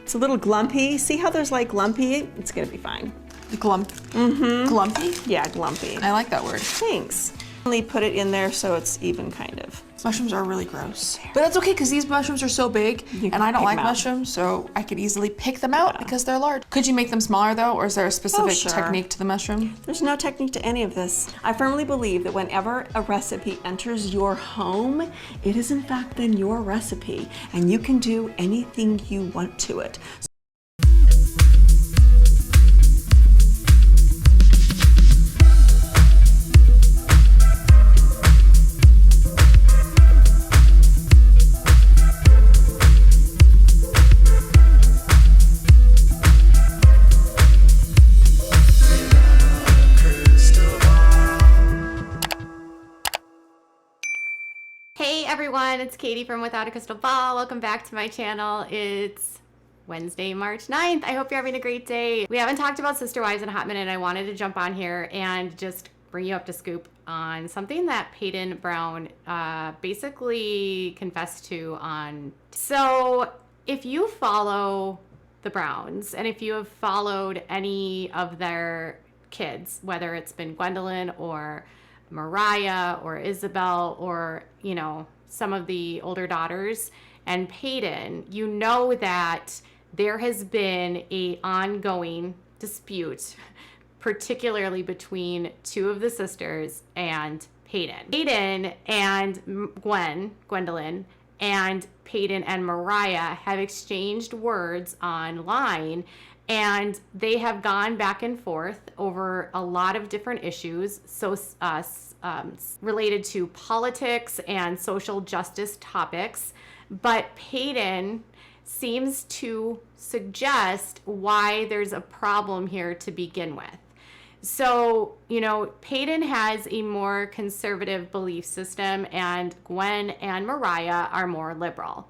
It's a little glumpy. See how there's like glumpy? It's gonna be fine. Glumpy? Yeah, glumpy. I like that word. Thanks. Only put it in there so it's even, kind of. Mushrooms are really gross. But that's okay, because these mushrooms are so big, and I don't like mushrooms, so I could easily pick them out because they're large. Could you make them smaller, though, or is there a specific technique to the mushroom? There's no technique to any of this. I firmly believe that whenever a recipe enters your home, it is in fact then your recipe, and you can do anything you want to it. Hey everyone, it's Katie from Without a Crystal Ball. Welcome back to my channel. It's Wednesday, March 9th. I hope you're having a great day. We haven't talked about Sister Wives in a hot minute, and I wanted to jump on here and just bring you up to scoop on something that Paedon Brown basically confessed to on. So if you follow the Browns, and if you have followed any of their kids, whether it's been Gwendolyn or Mariah or Isabel or, you know, some of the older daughters and Paedon, you know that there has been a ongoing dispute, particularly between two of the sisters and Paedon. Paedon and Gwendolyn and Paedon and Mariah have exchanged words online, and they have gone back and forth over a lot of different issues, related to politics and social justice topics. But Paedon seems to suggest why there's a problem here to begin with. So, you know, Paedon has a more conservative belief system, and Gwen and Mariah are more liberal.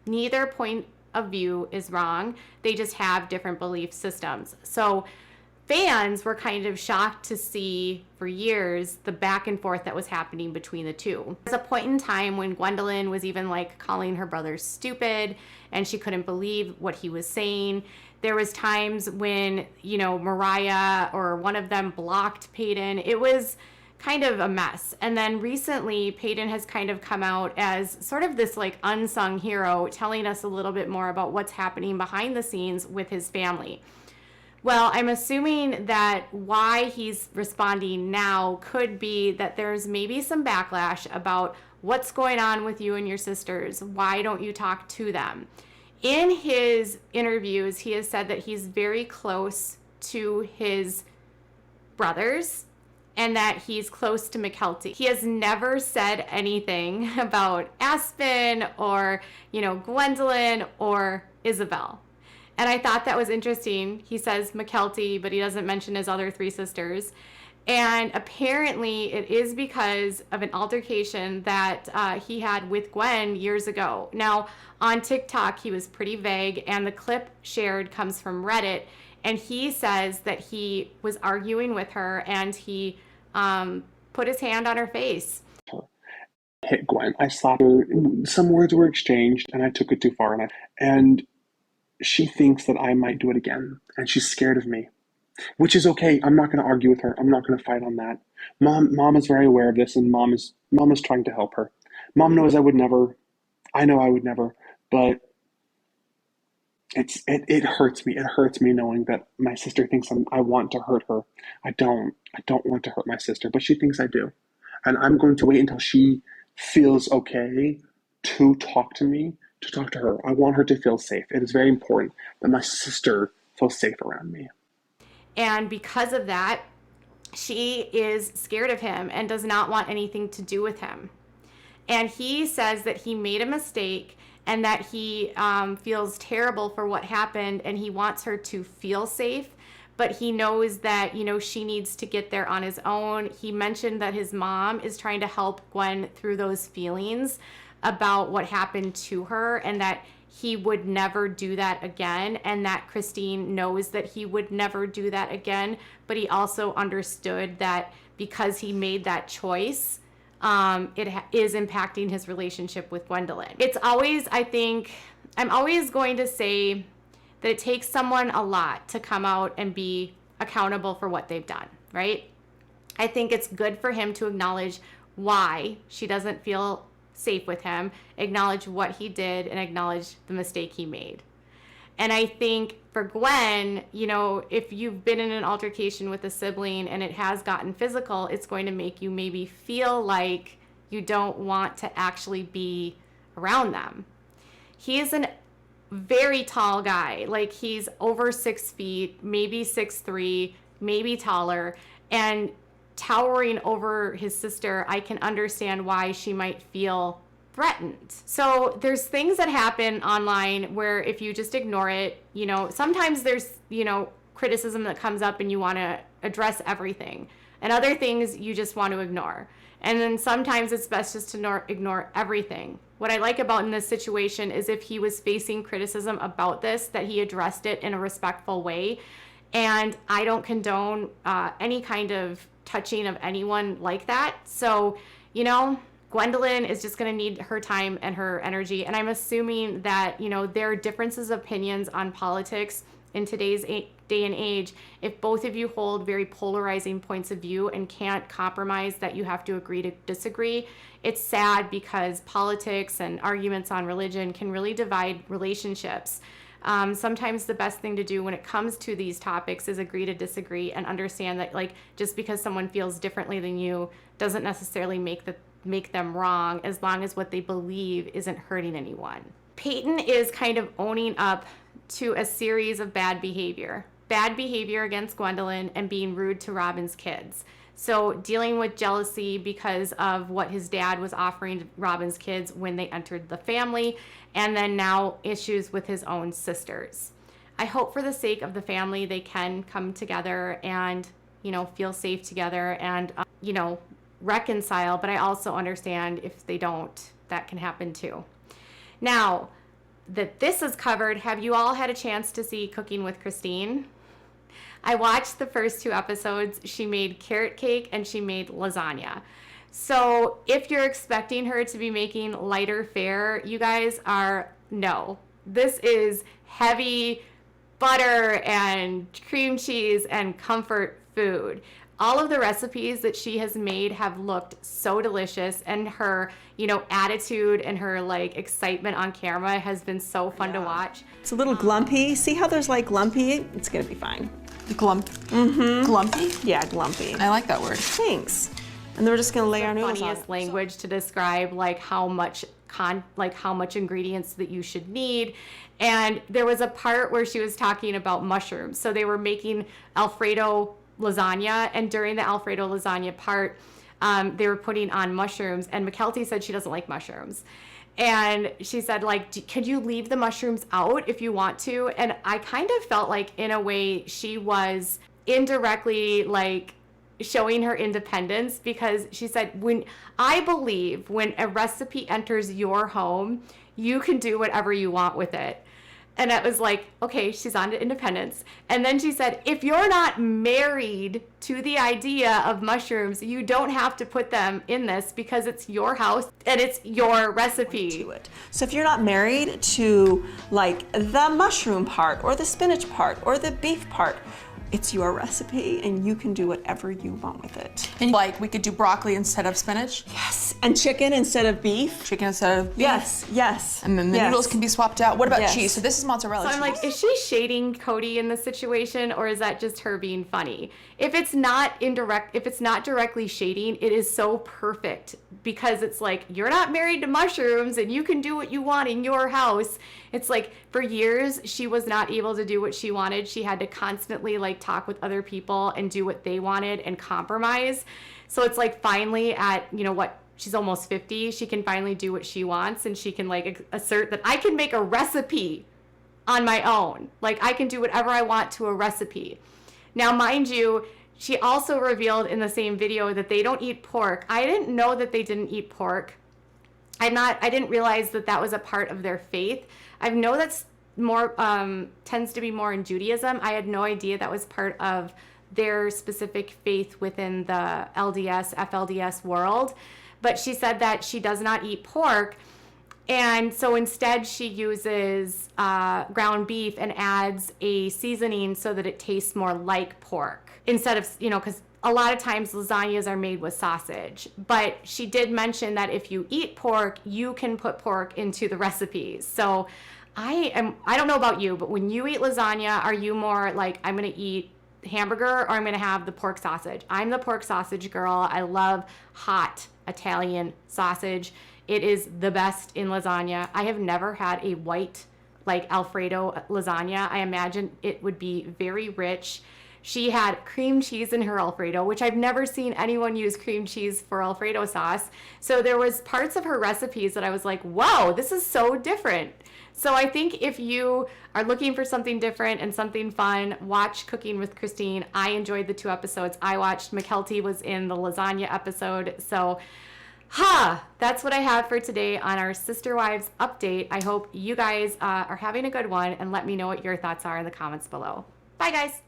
Neither point of view is wrong. They just have different belief systems. So fans were kind of shocked to see for years the back and forth that was happening between the two. There's a point in time when Gwendolyn was even like calling her brother stupid, and she couldn't believe what he was saying. There was times when, you know, Mariah or one of them blocked Paedon. It was kind of a mess. And then recently, Paedon has kind of come out as sort of this like unsung hero, telling us a little bit more about what's happening behind the scenes with his family. Well, I'm assuming that why he's responding now could be that there's maybe some backlash about what's going on with you and your sisters. Why don't you talk to them? In his interviews, he has said that he's very close to his brothers and that he's close to Mykelti. He has never said anything about Aspen or, you know, Gwendolyn or Isabel. And I thought that was interesting. He says Mykelti, but he doesn't mention his other three sisters. And apparently it is because of an altercation that he had with Gwen years ago. Now, on TikTok, he was pretty vague, and the clip shared comes from Reddit. And he says that he was arguing with her, and he put his hand on her face. Hit Gwen. I slapped her. Some words were exchanged, and I took it too far. And she thinks that I might do it again, and she's scared of me, which is okay. I'm not going to argue with her. I'm not going to fight on that. Mom is very aware of this, and mom is trying to help her. Mom knows I would never. I know I would never, but it hurts me. It hurts me knowing that my sister thinks I want to hurt her. I don't want to hurt my sister, but she thinks I do. And I'm going to wait until she feels okay to talk to me, to talk to her. I want her to feel safe. It is very important that my sister feels safe around me. And because of that, she is scared of him and does not want anything to do with him. And he says that he made a mistake and that he feels terrible for what happened, and he wants her to feel safe, but he knows that, you know, she needs to get there on his own. He mentioned that his mom is trying to help Gwen through those feelings about what happened to her, and that he would never do that again, and that Christine knows that he would never do that again, but he also understood that because he made that choice, it is impacting his relationship with Gwendolyn. It's always, I think, I'm always going to say that it takes someone a lot to come out and be accountable for what they've done, right? I think it's good for him to acknowledge why she doesn't feel safe with him, acknowledge what he did, and acknowledge the mistake he made. And I think for Gwen, you know, if you've been in an altercation with a sibling and it has gotten physical, it's going to make you maybe feel like you don't want to actually be around them. He is a very tall guy. Like, he's over 6 feet, maybe 6'3", maybe taller, and towering over his sister. I can understand why she might feel threatened. So there's things that happen online where if you just ignore it, you know, sometimes there's, you know, criticism that comes up and you want to address everything, and other things you just want to ignore. And then sometimes it's best just to ignore everything. What I like about in this situation is if he was facing criticism about this, that he addressed it in a respectful way. And I don't condone any kind of touching of anyone like that. So, you know, Gwendolyn is just going to need her time and her energy. And I'm assuming that, you know, there are differences of opinions on politics in today's day and age. If both of you hold very polarizing points of view and can't compromise that you have to agree to disagree, it's sad, because politics and arguments on religion can really divide relationships. Sometimes the best thing to do when it comes to these topics is agree to disagree, and understand that, like, just because someone feels differently than you doesn't necessarily make them wrong, as long as what they believe isn't hurting anyone. Paedon is kind of owning up to a series of bad behavior against Gwendolyn, and being rude to Robin's kids. So dealing with jealousy because of what his dad was offering to Robin's kids when they entered the family, and then now issues with his own sisters. I hope for the sake of the family they can come together and, you know, feel safe together and, you know, reconcile, but I also understand if they don't, that can happen too. Now that this is covered, have you all had a chance to see Cooking with Christine? I watched the first 2 episodes. She made carrot cake and she made lasagna. So if you're expecting her to be making lighter fare, you guys are no. This is heavy butter and cream cheese and comfort food. All of the recipes that she has made have looked so delicious, and her, you know, attitude and her like excitement on camera has been so fun to watch. It's a little glumpy. See how there's like lumpy? It's gonna be fine. Glumpy? Yeah, glumpy. I like that word. Thanks. And then we're just gonna lay our noodles on Funniest it. language to describe like how much ingredients that you should need. And there was a part where she was talking about mushrooms. So they were making Alfredo lasagna, and during the Alfredo lasagna part, they were putting on mushrooms, and McKelty said she doesn't like mushrooms. And she said, like, could you leave the mushrooms out if you want to? And I kind of felt like, in a way, she was indirectly, like, showing her independence, because she said, I believe when a recipe enters your home, you can do whatever you want with it. And it was like, okay, she's on to independence. And then she said, if you're not married to the idea of mushrooms, you don't have to put them in this, because it's your house and it's your recipe. So if you're not married to like the mushroom part or the spinach part or the beef part, it's your recipe and you can do whatever you want with it. And like, we could do broccoli instead of spinach? Yes. And chicken instead of beef? Chicken instead of beef? Yes, yes. And then the noodles can be swapped out. What about cheese? So this is mozzarella So cheese. I'm like, is she shading Cody in this situation, or is that just her being funny? If it's not directly shading, it is so perfect, because it's like, you're not married to mushrooms and you can do what you want in your house. It's like, for years, she was not able to do what she wanted. She had to constantly like talk with other people and do what they wanted and compromise. So it's like, finally at, you know what, she's almost 50, she can finally do what she wants, and she can like assert that I can make a recipe on my own. Like, I can do whatever I want to a recipe. Now, mind you, she also revealed in the same video that they don't eat pork. I didn't know that they didn't eat pork. I didn't realize that that was a part of their faith. I know that's more, tends to be more in Judaism. I had no idea that was part of their specific faith within the LDS, FLDS world. But she said that she does not eat pork. And so instead she uses ground beef and adds a seasoning so that it tastes more like pork instead of, because a lot of times lasagnas are made with sausage. But she did mention that if you eat pork, you can put pork into the recipes. So I don't know about you, but when you eat lasagna, are you more like, I'm going to eat hamburger or I'm going to have the pork sausage? I'm the pork sausage girl. I love hot Italian sausage. It is the best in lasagna. I have never had a white, like Alfredo lasagna. I imagine it would be very rich. She had cream cheese in her Alfredo, which I've never seen anyone use cream cheese for Alfredo sauce. So there was parts of her recipes that I was like, whoa, this is so different. So I think if you are looking for something different and something fun, watch Cooking with Christine. I enjoyed the 2 episodes I watched. McKelty was in the lasagna episode. So that's what I have for today on our Sister Wives update. I hope you guys are having a good one, and let me know what your thoughts are in the comments below. Bye, guys.